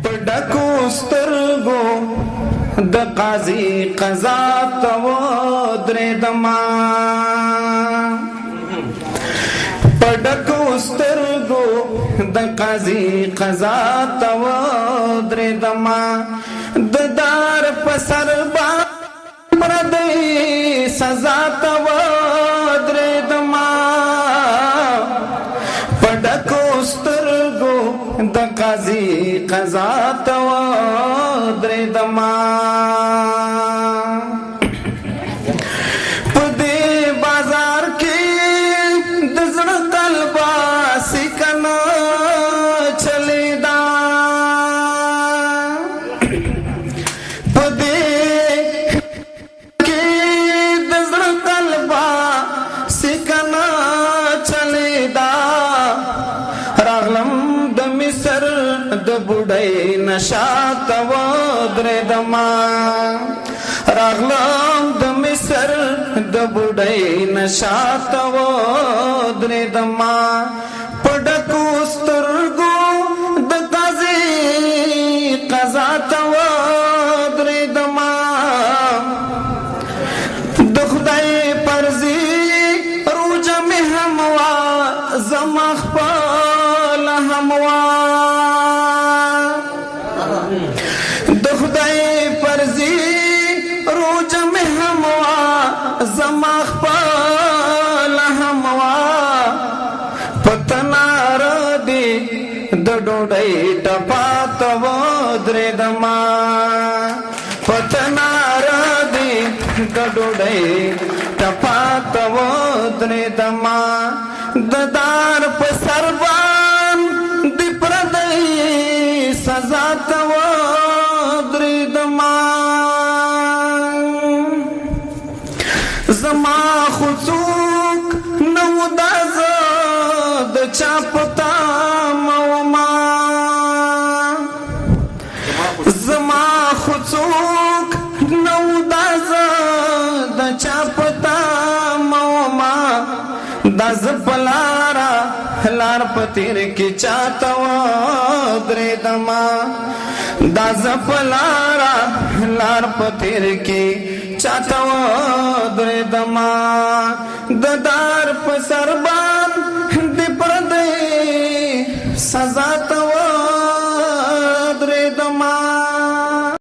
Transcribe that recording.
پډکو سترګو د قاضي قضا ته ودرېدما پډکو سترګو د قاضي قضا ته ودرېدما د دار په سر باندې سزا ته ودرېدما پډکو سترګو د قاضي قضا ته ودرېدما په دې بازار کې د زړه قلبه سکنه چلیدا په دې کې د زړه قلبه سکنه چلیدا راغلم د مصر د بوډۍ نشاط ودرېدما راغلم د مصر د بوډۍ نشاط ودرېدما پډکو سترګو د قاضي قضا ته ودرېدما د خدای پرزي روجه مې هم وا زما خپل هم وا د خدای پرزي روجه مې هم وا زما خپل هم وا پتنار دې د ډوډۍ ټپا ته ودرېدما پتنار دې د ډوډۍ ټپا ته ودرېدما د دار په سر باندې پردی سزا ته ودرېدما زما خو څوک نه و دا زه د چا په تمه وما زما خو څوک نه و دا زه د چا په تمه وما دا زه په لار په تیر کې چاته ودرېدما دا زه په لار په تیر کې چاته ودرېدما